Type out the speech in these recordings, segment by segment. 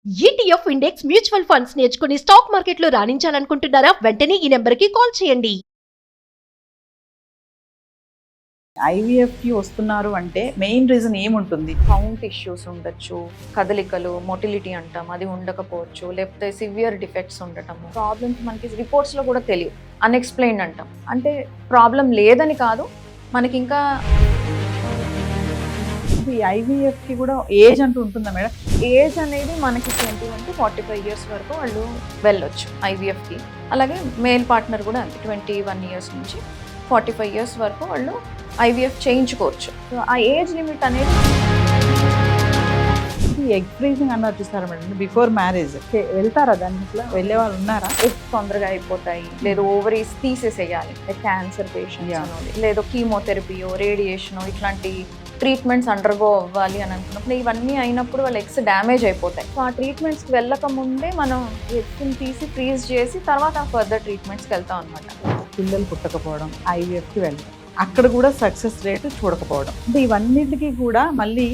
ETF index mutual funds నేర్చుకుని stock మార్కెట్లో రాణించాలనుకుంటున్నారా? వెంటనే ఈ నెంబర్కి కాల్ చేయండి. ఐవీఎఫ్కి వస్తున్నారు అంటే మెయిన్ రీజన్ ఏముంటుంది? కౌంట్ ఇష్యూస్ ఉండొచ్చు, కదలికలు మొటిలిటీ అంటాం అది ఉండకపోవచ్చు, లేకపోతే సివియర్ డిఫెక్ట్స్ ఉండటము, ప్రాబ్లమ్స్ మనకి రిపోర్ట్స్లో కూడా తెలియదు, అన్ఎక్స్ప్లెయిన్డ్ అంటాం. అంటే ప్రాబ్లం లేదని కాదు, మనకి ఇంకా ఈ ఐవీఎఫ్కి కూడా ఏజ్ అంటూ ఉంటుందా మేడం? ఏజ్ అనేది మనకి 21 to 45 years వరకు వాళ్ళు వెళ్ళొచ్చు ఐవీఎఫ్కి. అలాగే మేల్ పార్ట్నర్ కూడా అంతే, 21 years నుంచి 45 years వరకు వాళ్ళు ఐవీఎఫ్ చేయించుకోవచ్చు. సో ఆ ఏజ్ లిమిట్ అనేది ఎగ్ ఫ్రీజింగ్ అన్నారు చూస్తారా మేడం, బిఫోర్ మ్యారేజ్ వెళ్తారా? దానికి ఇట్లా వెళ్ళే వాళ్ళు ఉన్నారా? ఎగ్స్ తొందరగా అయిపోతాయి, లేదు ఓవరీస్ తీసేసేయాలి, క్యాన్సర్ పేషెంట్స్, లేదు కీమోథెరపీయో రేడియేషనో ఇట్లాంటి ట్రీట్మెంట్స్ అండర్గో అవ్వాలి అని అనుకున్నప్పుడు ఇవన్నీ అయినప్పుడు వాళ్ళ ఎగ్స్ డ్యామేజ్ అయిపోతాయి. సో ఆ ట్రీట్మెంట్స్కి వెళ్ళక ముందే మనం ఎగ్స్ని తీసి ఫ్రీజ్ చేసి తర్వాత ఫర్దర్ ట్రీట్మెంట్స్కి వెళ్తాం అనమాట. పిల్లలు పుట్టకపోవడం, ఐవీఎఫ్కి వెళ్ళడం, అక్కడ కూడా సక్సెస్ రేట్ చూడకపోవడం, అంటే ఇవన్నిటికీ కూడా మళ్ళీ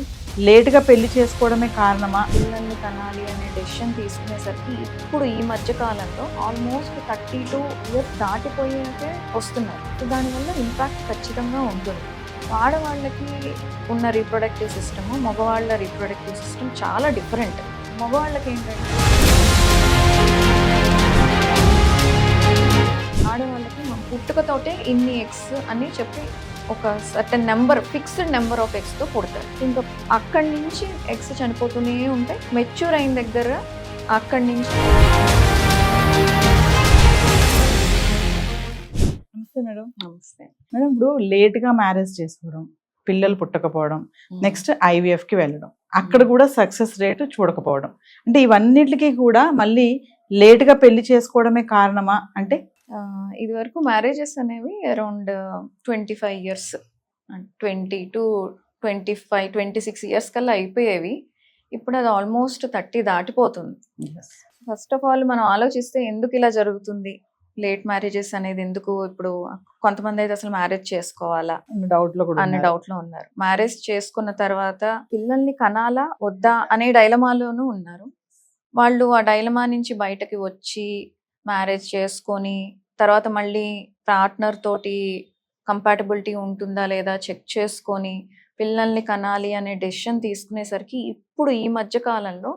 లేట్గా పెళ్లి చేసుకోవడమే కారణమా? పిల్లల్ని కనాలి అనే డెసిషన్ తీసుకునేసరికి ఇప్పుడు ఈ మధ్య కాలంలో ఆల్మోస్ట్ 32 years దాటిపోయాకే వస్తున్నారు. సో దానివల్ల ఇంపాక్ట్ ఖచ్చితంగా ఉంటుంది. ఆడవాళ్ళకి ఉన్న రీప్రొడక్టివ్ సిస్టమ్, మగవాళ్ళ రీప్రొడక్టివ్ సిస్టమ్ చాలా డిఫరెంట్. మగవాళ్ళకి ఏంటంటే ఆడవాళ్ళకి మన పుట్టుకతోటే ఇన్ని ఎగ్స్ అని చెప్పి ఒక certain number, fixed number of ఎగ్స్తో పుడతారు. ఇంకా అక్కడి నుంచి ఎగ్స్ చనిపోతూనే ఉంటాయి. మెచ్యూర్ అయిన దగ్గర అక్కడి నుంచి మేడం నమస్తే మేడం, ఇప్పుడు లేట్గా మ్యారేజ్ చేసుకోవడం, పిల్లలు పుట్టకపోవడం, నెక్స్ట్ ఐవీఎఫ్కి వెళ్ళడం, అక్కడ కూడా సక్సెస్ రేట్ చూడకపోవడం, అంటే ఇవన్నిటికీ కూడా మళ్ళీ లేట్గా పెళ్లి చేసుకోవడమే కారణమా? అంటే ఇది వరకు మ్యారేజెస్ అనేవి అరౌండ్ 25 years, 20 to 25, 26 years కల్లా అయిపోయేవి. ఇప్పుడు అది ఆల్మోస్ట్ 30 దాటిపోతుంది. ఫస్ట్ ఆఫ్ ఆల్ మనం ఆలోచిస్తే ఎందుకు ఇలా జరుగుతుంది, లేట్ మ్యారేజెస్ అనేది ఎందుకు? ఇప్పుడు కొంతమంది అయితే అసలు మ్యారేజ్ చేసుకోవాలా అన్ని డౌట్లో ఉన్నారు. మ్యారేజ్ చేసుకున్న తర్వాత పిల్లల్ని కనాలా వద్దా అనే డైలమాలోనూ ఉన్నారు. వాళ్ళు ఆ డైలమా నుంచి బయటకి వచ్చి మ్యారేజ్ చేసుకొని తర్వాత మళ్ళీ పార్ట్నర్ తోటి కంపాటబిలిటీ ఉంటుందా లేదా చెక్ చేసుకొని పిల్లల్ని కనాలి అనే డెసిషన్ తీసుకునేసరికి ఇప్పుడు ఈ మధ్య కాలంలో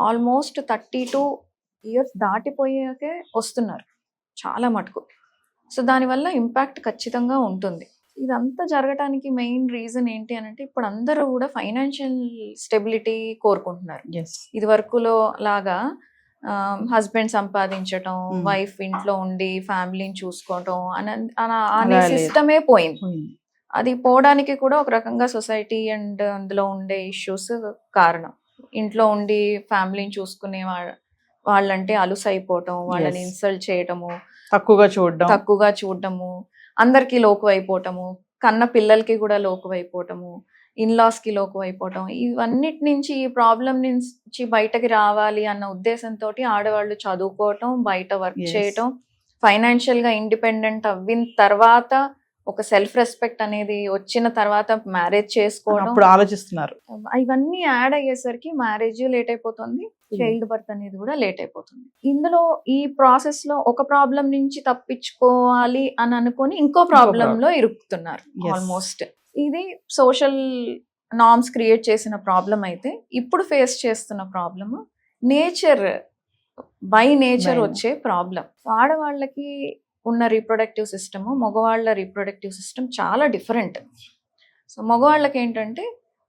ఆల్మోస్ట్ 32 years దాటిపోయాకే వస్తున్నారు చాలా మటుకు. సో దానివల్ల ఇంపాక్ట్ ఖచ్చితంగా ఉంటుంది. ఇదంతా జరగడానికి మెయిన్ రీజన్ ఏంటి అని అంటే ఇప్పుడు అందరూ కూడా ఫైనాన్షియల్ స్టెబిలిటీ కోరుకుంటున్నారు. ఇది వరకులో లాగా హస్బెండ్ సంపాదించటం, వైఫ్ ఇంట్లో ఉండి ఫ్యామిలీని చూసుకోవటం అనే సిస్టమే పోయింది. అది పోవడానికి కూడా ఒక రకంగా సొసైటీ అండ్ అందులో ఉండే ఇష్యూస్ కారణం. ఇంట్లో ఉండి ఫ్యామిలీని చూసుకునే వాళ్ళంటే అలుసు అయిపోవటం, వాళ్ళని ఇన్సల్ట్ చేయటము, తక్కువగా చూడటము, అందరికి లోకు అయిపోవటము, కన్న పిల్లలకి కూడా లోకు అయిపోవటము, ఇన్లాస్కి లోకు అయిపోవటం, ఇవన్నిటి నుంచి ఈ ప్రాబ్లం నుంచి బయటకి రావాలి అన్న ఉద్దేశంతో ఆడవాళ్ళు చదువుకోవటం, బయట వర్క్ చేయటం, ఫైనాన్షియల్గా ఇండిపెండెంట్ అవ్విన తర్వాత ఒక సెల్ఫ్ రెస్పెక్ట్ అనేది వచ్చిన తర్వాత మ్యారేజ్ చేసుకోవడం ఆలోచిస్తున్నారు. ఇవన్నీ యాడ్ అయ్యేసరికి మ్యారేజ్ లేట్ అయిపోతుంది, చైల్డ్ బర్త్ అనేది కూడా లేట్ అయిపోతుంది. ఇందులో ఈ ప్రాసెస్ లో ఒక ప్రాబ్లం నుంచి తప్పించుకోవాలి అని అనుకుని ఇంకో ప్రాబ్లం లో ఇరుక్కుతున్నారు. ఆల్మోస్ట్ ఇది సోషల్ నార్మ్స్ క్రియేట్ చేసిన ప్రాబ్లం అయితే ఇప్పుడు ఫేస్ చేస్తున్న ప్రాబ్లమ్ బై నేచర్ వచ్చే ప్రాబ్లం. ఆడవాళ్ళకి ఉన్న రీప్రొడక్టివ్ సిస్టమ్, మగవాళ్ళ రీప్రొడక్టివ్ సిస్టమ్ చాలా డిఫరెంట్. సో మగవాళ్ళకి ఏంటంటే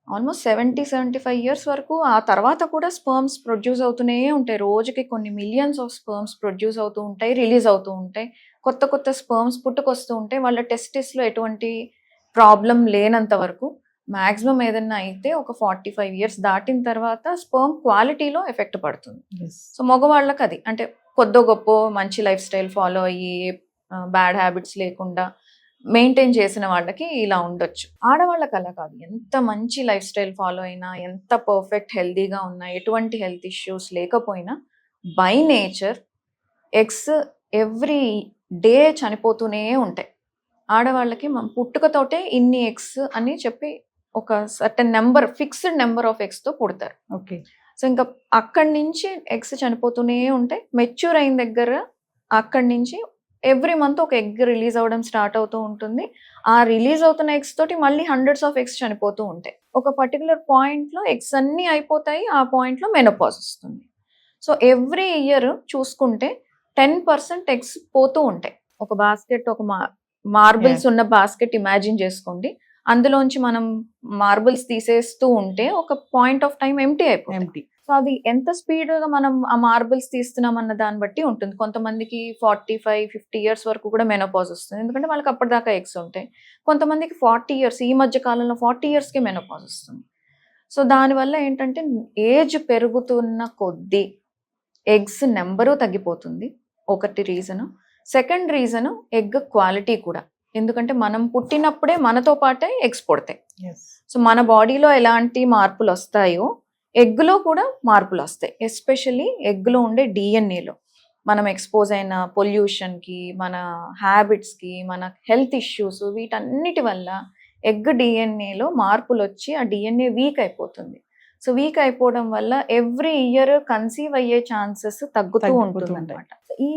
ఆల్మోస్ట్ 70-75 years వరకు, ఆ తర్వాత కూడా స్పర్మ్స్ ప్రొడ్యూస్ అవుతూనే ఉంటాయి. రోజుకి కొన్ని మిలియన్స్ ఆఫ్ స్పర్మ్స్ ప్రొడ్యూస్ అవుతూ ఉంటాయి, రిలీజ్ అవుతూ ఉంటాయి, కొత్త కొత్త స్పర్మ్స్ పుట్టుకొస్తూ ఉంటాయి. వాళ్ళ టెస్టిస్లో ఎటువంటి ప్రాబ్లం లేనంత వరకు. మ్యాక్సిమం ఏదన్నా అయితే ఒక 45 years దాటిన తర్వాత స్పర్మ్ క్వాలిటీలో ఎఫెక్ట్ పడుతుంది. సో మగవాళ్ళకి అది అంటే కొద్దో గొప్ప మంచి లైఫ్ స్టైల్ ఫాలో అయ్యి బ్యాడ్ హ్యాబిట్స్ లేకుండా మెయింటైన్ చేసిన వాళ్ళకి ఇలా ఉండొచ్చు. ఆడవాళ్ళకి అలా కాదు. ఎంత మంచి లైఫ్ స్టైల్ ఫాలో అయినా, ఎంత పర్ఫెక్ట్ హెల్దీగా ఉన్నా, ఎటువంటి హెల్త్ ఇష్యూస్ లేకపోయినా by nature eggs every day చనిపోతూనే ఉంటాయి. ఆడవాళ్ళకి పుట్టుకతోటే ఇన్ని ఎగ్స్ అని చెప్పి ఒక certain number, fixed number of ఎగ్స్తో పుడతారు. సో ఇంకా అక్కడి నుంచి ఎగ్స్ చనిపోతూనే ఉంటాయి. మెచ్యూర్ అయిన దగ్గర అక్కడి నుంచి ఎవ్రీ మంత్ ఒక ఎగ్ రిలీజ్ అవ్వడం స్టార్ట్ అవుతూ ఉంటుంది. ఆ రిలీజ్ అవుతున్న ఎగ్స్ తోటి మళ్ళీ హండ్రెడ్స్ ఆఫ్ ఎగ్స్ చనిపోతూ ఉంటాయి. ఒక పర్టికులర్ పాయింట్లో ఎగ్స్ అన్నీ అయిపోతాయి. ఆ పాయింట్లో మెనోపాజ్ వస్తుంది. సో ఎవ్రీ ఇయర్ చూసుకుంటే 10% ఎగ్స్ పోతూ ఉంటాయి. ఒక బాస్కెట్, ఒక మార్బుల్స్ ఉన్న బాస్కెట్ ఇమాజిన్ చేసుకోండి. అందులోంచి మనం మార్బుల్స్ తీసేస్తూ ఉంటే ఒక పాయింట్ ఆఫ్ టైం ఎంటీ అయిపోతుంది. సో అది ఎంత స్పీడ్గా మనం ఆ మార్బుల్స్ తీస్తున్నాం అన్న దాన్ని బట్టి ఉంటుంది. కొంతమందికి 45-50 ఇయర్స్ వరకు కూడా మెనోపాజ్ వస్తుంది, ఎందుకంటే వాళ్ళకి అప్పటిదాకా ఎగ్స్ ఉంటాయి. కొంతమందికి 40 ఇయర్స్, ఈ మధ్య కాలంలో 40 ఇయర్స్కే మెనోపాజ్ వస్తుంది. సో దానివల్ల ఏంటంటే ఏజ్ పెరుగుతున్న కొద్దీ ఎగ్స్ నెంబరు తగ్గిపోతుంది, ఒకటి reason. Second reason egg quality కూడా. ఎందుకంటే మనం పుట్టినప్పుడే మనతో పాటే ఎగ్స్ పుడతాయి. సో మన బాడీలో ఎలాంటి మార్పులు వస్తాయో ఎగ్లో కూడా మార్పులు వస్తాయి. ఎస్పెషల్లీ ఎగ్లో ఉండే డిఎన్ఏలో మనం ఎక్స్పోజ్ అయిన పొల్యూషన్కి, మన హ్యాబిట్స్కి, మన హెల్త్ ఇష్యూస్, వీటన్నిటి వల్ల ఎగ్ డిఎన్ఏలో మార్పులు వచ్చి ఆ డిఎన్ఏ వీక్ అయిపోతుంది. సో వీక్ అయిపోవడం వల్ల ఎవ్రీ ఇయర్ కన్సీవ్ అయ్యే ఛాన్సెస్ తగ్గుతూ ఉంటుంది అనమాట. ఈ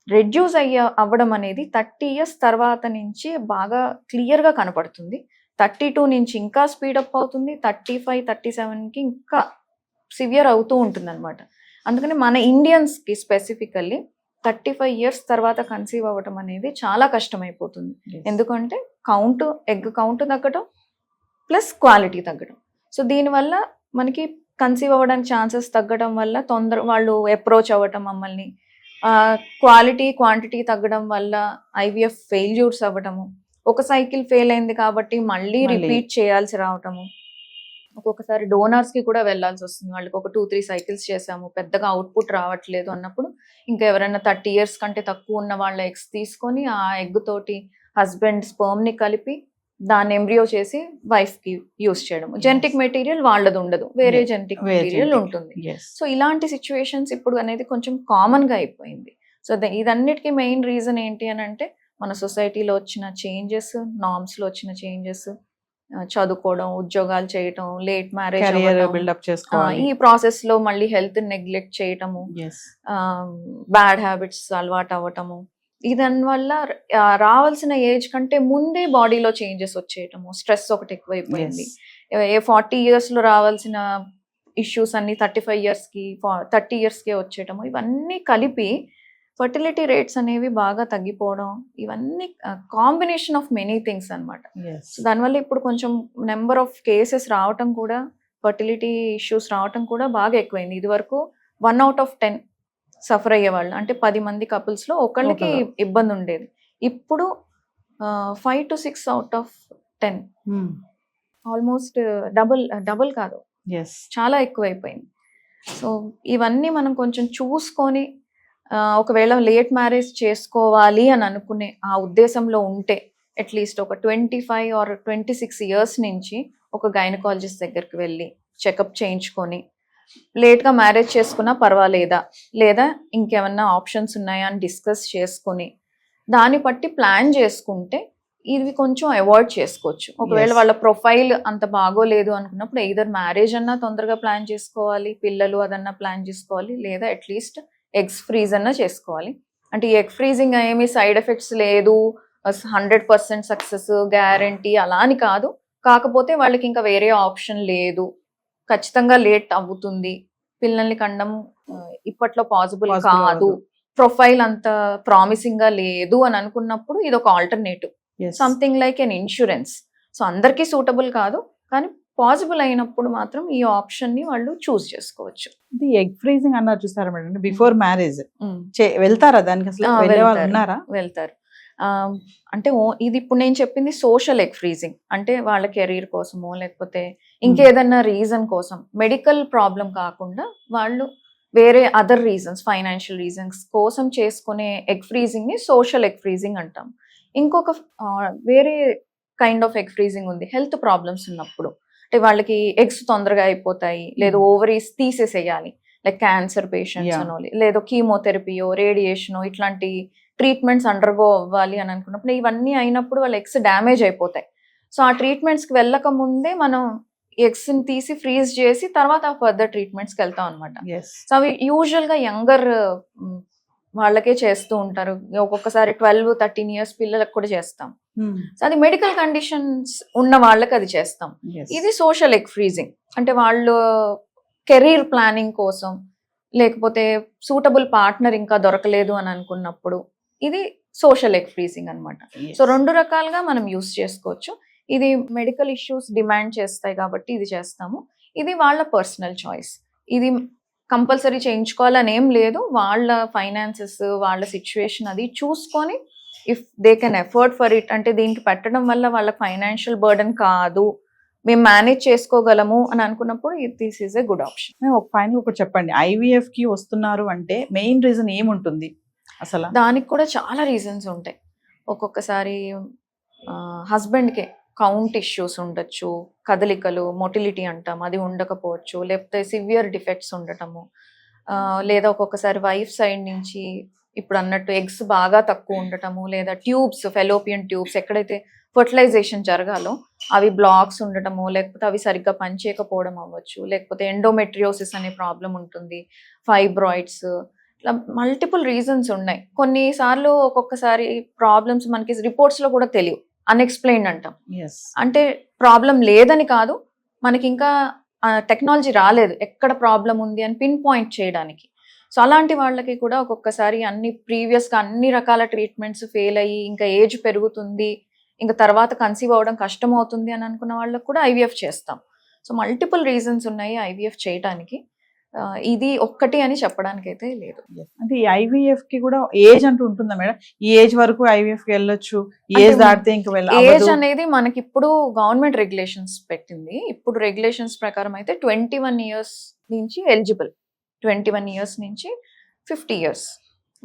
రెడ్యూస్ అవ్వడం అనేది 30 ఇయర్స్ తర్వాత నుంచి బాగా క్లియర్గా కనపడుతుంది. 32 నుంచి ఇంకా స్పీడప్ అవుతుంది. 35-37కి ఇంకా సివియర్ అవుతూ ఉంటుంది అనమాట. అందుకని మన ఇండియన్స్కి స్పెసిఫికల్లీ 35 ఇయర్స్ తర్వాత కన్సీవ్ అవ్వడం అనేది చాలా కష్టమైపోతుంది. ఎందుకంటే ఎగ్ కౌంట్ తగ్గడం ప్లస్ క్వాలిటీ తగ్గడం. సో దీనివల్ల మనకి కన్సీవ్ అవ్వడానికి ఛాన్సెస్ తగ్గడం వల్ల వాళ్ళు అప్రోచ్ అవ్వటం మమ్మల్ని, క్వాలిటీ క్వాంటిటీ తగ్గడం వల్ల ఐవీఎఫ్ ఫెయిల్యూర్స్ అవ్వటము, ఒక సైకిల్ ఫెయిల్ అయింది కాబట్టి మళ్ళీ రిపీట్ చేయాల్సి రావటము, ఒక్కొక్కసారి డోనర్స్కి కూడా వెళ్ళాల్సి వస్తుంది. వాళ్ళకి ఒక 2-3 సైకిల్స్ చేసాము, పెద్దగా అవుట్పుట్ రావట్లేదు అన్నప్పుడు ఇంకా ఎవరైనా 30 ఇయర్స్ కంటే తక్కువ ఉన్న వాళ్ళ ఎగ్స్ తీసుకొని ఆ ఎగ్ తోటి హస్బెండ్ స్పర్మ్ని కలిపి దాన్ని ఎంబ్రియో చేసి వైఫ్కి యూస్ చేయడం. జెనెటిక్ మెటీరియల్ వాళ్ళది ఉండదు, వేరే జెనెటిక్ మెటీరియల్ ఉంటుంది. సో ఇలాంటి సిచ్యువేషన్స్ ఇప్పుడు అనేది కొంచెం కామన్గా అయిపోయింది. సో ఇదన్నిటికీ మెయిన్ రీజన్ ఏంటి అని అంటే మన సొసైటీలో వచ్చిన చేంజెస్, నార్మ్స్లో వచ్చిన చేంజెస్, చదువుకోవడం, ఉద్యోగాలు చేయటం, లేట్ మ్యారేజ్, ఈ ప్రాసెస్ లో మళ్ళీ హెల్త్ నెగ్లెక్ట్ చేయటము, బ్యాడ్ హ్యాబిట్స్ అలవాటు అవ్వటము, దానివల్ల రావాల్సిన ఏజ్ కంటే ముందే బాడీలో చేంజెస్ వచ్చేయటము, స్ట్రెస్ ఒకటి ఎక్కువైపోయింది. 40 ఇయర్స్ లో రావాల్సిన ఇష్యూస్ అన్ని 35 ఇయర్స్కి 30 ఇయర్స్కే వచ్చేయటము, ఇవన్నీ కలిపి ఫర్టిలిటీ రేట్స్ అనేవి బాగా తగ్గిపోవడం, ఇవన్నీ కాంబినేషన్ ఆఫ్ మెనీ థింగ్స్ అనమాట. దానివల్ల ఇప్పుడు కొంచెం నెంబర్ ఆఫ్ కేసెస్ రావటం కూడా, ఫర్టిలిటీ ఇష్యూస్ రావటం కూడా బాగా ఎక్కువైంది. ఇది వరకు 1 out of 10 సఫర్ అయ్యేవాళ్ళు, అంటే 10 మంది కపుల్స్లో ఒకళ్ళకి ఇబ్బంది ఉండేది. ఇప్పుడు 5 to 6 out of 10, almost double కాదు, చాలా ఎక్కువైపోయింది. సో ఇవన్నీ మనం కొంచెం చూసుకొని, ఒకవేళ లేట్ మ్యారేజ్ చేసుకోవాలి అని అనుకునే ఆ ఉద్దేశంలో ఉంటే అట్లీస్ట్ ఒక 25 or 26 ఇయర్స్ నుంచి ఒక గైనకాలజిస్ట్ దగ్గరికి వెళ్ళి చెకప్ చేయించుకొని, లేట్గా మ్యారేజ్ చేసుకున్నా పర్వాలేదా, లేదా ఇంకేమన్నా ఆప్షన్స్ ఉన్నాయా అని డిస్కస్ చేసుకొని దాన్ని బట్టి ప్లాన్ చేసుకుంటే ఇవి కొంచెం అవాయిడ్ చేసుకోవచ్చు. ఒకవేళ వాళ్ళ ప్రొఫైల్ అంత బాగోలేదు అనుకున్నప్పుడు ఎయిదర్ మ్యారేజ్ అన్నా తొందరగా ప్లాన్ చేసుకోవాలి, పిల్లలు అదన్నా ప్లాన్ చేసుకోవాలి, లేదా అట్లీస్ట్ ఎగ్స్ ఫ్రీజ్ అన్నా చేసుకోవాలి. అంటే ఈ ఎగ్ ఫ్రీజింగ్ ఏమీ సైడ్ ఎఫెక్ట్స్ లేదు, 100% సక్సెస్ గ్యారంటీ అలా అని కాదు. కాకపోతే వాళ్ళకి ఇంకా వేరే ఆప్షన్ లేదు, ఖచ్చితంగా లేట్ అవుతుంది, పిల్లల్ని కండం ఇప్పట్లో పాసిబుల్ కాదు, ప్రొఫైల్ అంత ప్రామిసింగ్ గా లేదు అని అనుకున్నప్పుడు ఇది ఒక alternative, something like an insurance. So అందరికీ సూటబుల్ కాదు, కానీ పాసిబుల్ అయినప్పుడు మాత్రం ఈ ఆప్షన్ ని వాళ్ళు చూస్ చేసుకోవచ్చు. ఇది ఎగ్ ఫ్రీజింగ్ అన్నారు చూసారా మేడం, బిఫోర్ మ్యారేజ్ వెళ్తారా దానికి? అసలు ఉన్నారా? వెళ్తారు. అంటే ఇది ఇప్పుడు నేను చెప్పింది సోషల్ ఎగ్ ఫ్రీజింగ్, అంటే వాళ్ళ కెరీర్ కోసమో లేకపోతే ఇంకేదన్నా రీజన్ కోసం, మెడికల్ ప్రాబ్లం కాకుండా వాళ్ళు వేరే అదర్ రీజన్స్, ఫైనాన్షియల్ రీజన్స్ కోసం చేసుకునే ఎగ్ ఫ్రీజింగ్ ని సోషల్ ఎగ్ ఫ్రీజింగ్ అంటాం. ఇంకొక వేరే కైండ్ ఆఫ్ ఎగ్ ఫ్రీజింగ్ ఉంది, హెల్త్ ప్రాబ్లమ్స్ ఉన్నప్పుడు. అంటే వాళ్ళకి ఎగ్స్ తొందరగా అయిపోతాయి, లేదు ఓవరీస్ తీసేసేయాలి, లైక్ క్యాన్సర్ పేషెంట్స్ అనో, లేదో కీమోథెరపీయో రేడియేషనో ఇట్లాంటి ట్రీట్మెంట్స్ అండర్గో అవ్వాలి అని అనుకున్నప్పుడు, ఇవన్నీ అయినప్పుడు వాళ్ళ ఎగ్స్ డ్యామేజ్ అయిపోతాయి. సో ఆ ట్రీట్మెంట్స్కి వెళ్ళక ముందే మనం ఎగ్స్ ని తీసి ఫ్రీజ్ చేసి తర్వాత ఫర్దర్ ట్రీట్మెంట్స్కి వెళ్తాం అనమాట. ఎస్. సో అవి యూజువల్ గా యంగర్ వాళ్ళకే చేస్తూ ఉంటారు. ఒక్కొక్కసారి 12-13 ఇయర్స్ పిల్లలకు కూడా చేస్తాం. సో అది మెడికల్ కండిషన్స్ ఉన్న వాళ్ళకి అది చేస్తాం. ఇది సోషల్ ఎగ్ ఫ్రీజింగ్ అంటే వాళ్ళు కెరీర్ ప్లానింగ్ కోసం లేకపోతే సూటబుల్ పార్ట్నర్ ఇంకా దొరకలేదు అని అనుకున్నప్పుడు ఇది సోషల్ ఎగ్ ఫ్రీజింగ్ అనమాట. సో 2 రకాలుగా మనం యూస్ చేసుకోవచ్చు. ఇది మెడికల్ ఇష్యూస్ డిమాండ్ చేస్తాయి కాబట్టి ఇది చేస్తాము. ఇది వాళ్ళ పర్సనల్ చాయిస్. ఇది కంపల్సరీ చేయించుకోవాలని ఏం లేదు. వాళ్ళ ఫైనాన్సెస్ వాళ్ళ సిచ్యువేషన్ అది చూసుకొని if they can effort for it అంటే దీనికి పెట్టడం వల్ల వాళ్ళ ఫైనాన్షియల్ బర్డన్ కాదు, మేము మేనేజ్ చేసుకోగలము అని అనుకున్నప్పుడు this is a good option. ఒక ఫైనల్ ఒకటి చెప్పండి, IVF కి వస్తున్నారు అంటే మెయిన్ రీజన్ ఏముంటుంది అసలు? దానికి కూడా చాలా రీజన్స్ ఉంటాయి. ఒక్కొక్కసారి హస్బెండ్కే కౌంట్ ఇష్యూస్ ఉండొచ్చు, కదలికలు మొటిలిటీ అంటాం అది ఉండకపోవచ్చు, లేకపోతే సివియర్ డిఫెక్ట్స్ ఉండటము, లేదా ఒక్కొక్కసారి వైఫ్ సైడ్ నుంచి ఇప్పుడు అన్నట్టు ఎగ్స్ బాగా తక్కువ ఉండటము, లేదా ట్యూబ్స్ ఫెలోపియన్ ట్యూబ్స్ ఎక్కడైతే ఫర్టిలైజేషన్ జరగాలో అవి బ్లాక్స్ ఉండటము, లేకపోతే అవి సరిగ్గా పనిచేయకపోవడం అవ్వచ్చు, లేకపోతే ఎండోమెట్రియోసిస్ అనే ప్రాబ్లం ఉంటుంది, ఫైబ్రాయిడ్స్, ఇట్లా మల్టిపుల్ రీజన్స్ ఉన్నాయి. కొన్నిసార్లు ఒక్కొక్కసారి ప్రాబ్లమ్స్ మనకి రిపోర్ట్స్లో కూడా తెలియవు, అన్ఎక్స్ప్లెయిన్డ్ అంటాం. అంటే ప్రాబ్లం లేదని కాదు, మనకి ఇంకా టెక్నాలజీ రాలేదు ఎక్కడ ప్రాబ్లం ఉంది అని పిన్ పాయింట్ చేయడానికి. సో అలాంటి వాళ్ళకి కూడా ఒక్కొక్కసారి ప్రీవియస్గా అన్ని రకాల ట్రీట్మెంట్స్ ఫెయిల్ అయ్యి ఇంకా ఏజ్ పెరుగుతుంది, ఇంకా తర్వాత కన్సీవ్ అవ్వడం కష్టం అవుతుంది అని అనుకున్న వాళ్ళకి కూడా IVF చేస్తాం. సో మల్టిపుల్ రీజన్స్ ఉన్నాయి IVF చేయడానికి. ఇది ఒక్కటి అని చెప్పడానికి అయితే లేదు. అంటే ఈ IVF కి కూడా ఏజ్ అంటూ ఉంటుందా మేడం? ఈ ఏజ్ వరకు IVF కి వెళ్ళొచ్చు, ఏజ్ దాటితే ఇంకా ఏజ్ అనేది మనకి ఇప్పుడు గవర్నమెంట్ రెగ్యులేషన్స్ పెట్టింది. ఇప్పుడు రెగ్యులేషన్స్ ప్రకారం అయితే 21 ఇయర్స్ నుంచి ఎలిజిబుల్, 21 ఇయర్స్ నుంచి 50 ఇయర్స్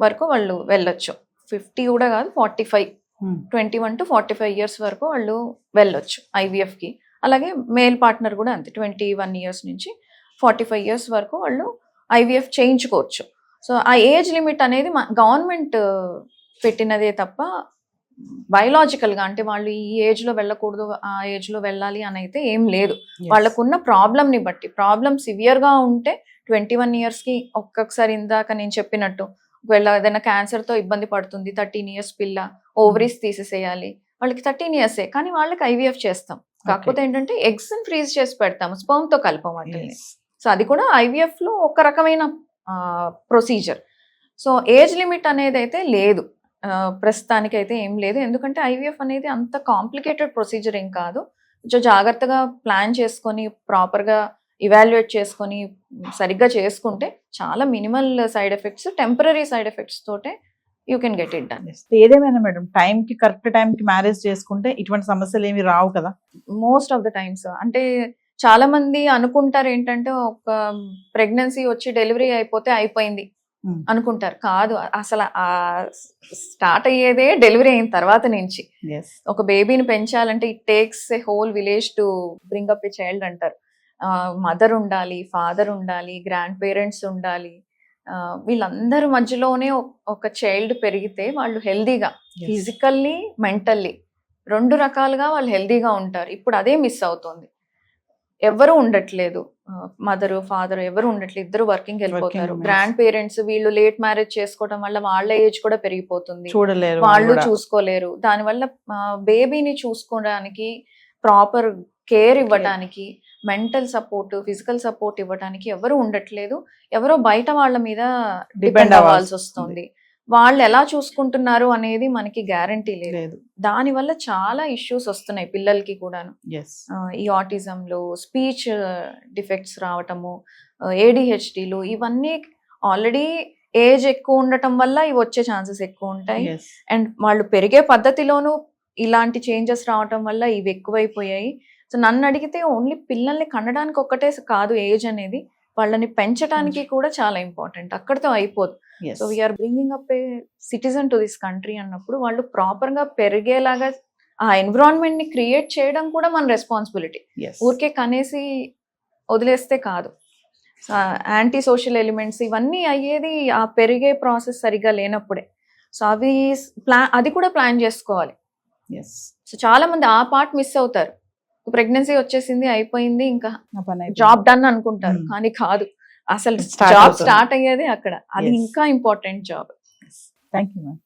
వరకు వాళ్ళు వెళ్ళొచ్చు. 50 కూడా కాదు, 45, 21 to 45 ఇయర్స్ వరకు వాళ్ళు వెళ్ళొచ్చు IVF కి. అలాగే మేల్ పార్ట్నర్ కూడా అంతే, 21 ఇయర్స్ నుంచి 45 ఇయర్స్ వరకు వాళ్ళు IVF చేయించుకోవచ్చు. సో ఆ ఏజ్ లిమిట్ అనేది గవర్నమెంట్ పెట్టినదే తప్ప బయలాజికల్గా అంటే వాళ్ళు ఈ ఏజ్లో వెళ్ళకూడదు ఆ ఏజ్లో వెళ్ళాలి అని అయితే ఏం లేదు. వాళ్ళకున్న ప్రాబ్లమ్ని బట్టి, ప్రాబ్లం సివియర్గా ఉంటే 21 ఇయర్స్కి ఒక్కొక్కసారి ఇందాక నేను చెప్పినట్టు ఒకవేళ ఏదైనా క్యాన్సర్తో ఇబ్బంది పడుతుంది, 13 ఇయర్స్ పిల్ల, ఓవరీస్ తీసేసేయాలి, వాళ్ళకి 13 ఇయర్సే కానీ వాళ్ళకి IVF చేస్తాం. కాకపోతే ఏంటంటే ఎగ్స్ ఫ్రీజ్ చేసి పెడతాము, స్పర్మ్తో కలపమంటే. సో అది కూడా IVF లో ఒక రకమైన ప్రొసీజర్. సో ఏజ్ లిమిట్ అనేది అయితే లేదు ప్రస్తుతానికి అయితే ఏం లేదు. ఎందుకంటే IVF అనేది అంత కాంప్లికేటెడ్ ప్రొసీజర్ ఏం కాదు. కొంచెం జాగ్రత్తగా ప్లాన్ చేసుకొని ప్రాపర్గా ఇవాల్యుయేట్ చేసుకొని సరిగ్గా చేసుకుంటే చాలా minimal side effects, temporary side effects తోటే you can get it done. ఏదేమైనా మేడం టైంకి కరెక్ట్ టైంకి మ్యారేజ్ చేసుకుంటే ఇటువంటి సమస్యలు ఏమి రావు కదా మోస్ట్ ఆఫ్ ద టైమ్స్. అంటే చాలా మంది అనుకుంటారు ఏంటంటే ఒక ప్రెగ్నెన్సీ వచ్చి డెలివరీ అయిపోతే అయిపోయింది అనుకుంటారు. కాదు, అసలు స్టార్ట్ అయ్యేదే డెలివరీ అయిన తర్వాత నుంచి. ఒక బేబీని పెంచాలంటే it takes A whole village to bring up a child అంటారు. మదర్ ఉండాలి, ఫాదర్ ఉండాలి, గ్రాండ్ పేరెంట్స్ ఉండాలి. వీళ్ళందరి మధ్యలోనే ఒక చైల్డ్ పెరిగితే వాళ్ళు హెల్దీగా ఫిజికల్లీ మెంటల్లీ 2 రకాలుగా వాళ్ళు హెల్దీగా ఉంటారు. ఇప్పుడు అదే మిస్ అవుతుంది. ఎవరు ఉండట్లేదు, మదర్ ఫాదర్ ఎవరు ఉండట్లేదు, ఇద్దరు వర్కింగ్ వెళ్ళిపోతారు. గ్రాండ్ పేరెంట్స్ వీళ్ళు లేట్ మ్యారేజ్ చేసుకోవడం వల్ల వాళ్ళ ఏజ్ కూడా పెరిగిపోతుంది, వాళ్ళు చూసుకోలేరు. దానివల్ల బేబీని చూసుకోవడానికి, ప్రాపర్ కేర్ ఇవ్వడానికి, మెంటల్ సపోర్ట్, ఫిజికల్ సపోర్ట్ ఇవ్వడానికి ఎవరు ఉండట్లేదు. ఎవరో బయట వాళ్ళ మీద డిపెండ్ అవ్వాల్సి వస్తుంది. వాళ్ళు ఎలా చూసుకుంటున్నారు అనేది మనకి గ్యారంటీ లేదు. దానివల్ల చాలా ఇష్యూస్ వస్తున్నాయి పిల్లలకి కూడాను. ఈ ఆటిజంలో స్పీచ్ డిఫెక్ట్స్ రావటము, ADHDలు, ఇవన్నీ ఆల్రెడీ ఏజ్ ఎక్కువ ఉండటం వల్ల ఇవి వచ్చే ఛాన్సెస్ ఎక్కువ ఉంటాయి. అండ్ వాళ్ళు పెరిగే పద్ధతిలోనూ ఇలాంటి చేంజెస్ రావటం వల్ల ఇవి ఎక్కువైపోయాయి. సో నన్ను అడిగితే ఓన్లీ పిల్లల్ని కనడానికి ఒక్కటే కాదు ఏజ్ అనేది, వాళ్ళని పెంచడానికి కూడా చాలా ఇంపార్టెంట్. అక్కడితో అయిపోదు. So we are bringing up a citizen to this country అన్నప్పుడు వాళ్ళు ప్రాపర్ గా పెరిగేలాగా ఆ ఎన్విరాన్మెంట్ ని క్రియేట్ చేయడం కూడా మన రెస్పాన్సిబిలిటీ. ఊరికే కనేసి వదిలేస్తే కాదు. యాంటీ సోషల్ ఎలిమెంట్స్ ఇవన్నీ అయ్యేది ఆ పెరిగే ప్రాసెస్ సరిగా లేనప్పుడే. సో అది కూడా ప్లాన్ చేసుకోవాలి. సో చాలా మంది ఆ పార్ట్ మిస్ అవుతారు. ప్రెగ్నెన్సీ వచ్చేసింది అయిపోయింది ఇంకా నా పని అయిపోయింది. జాబ్ డన్ అనుకుంటారు, Hmm. కానీ కాదు, అసలు Start జాబ్ అవుతుంది. స్టార్ట్ అయ్యేది అక్కడ, అది Yes. ఇంకా important job. Thank you ma'am.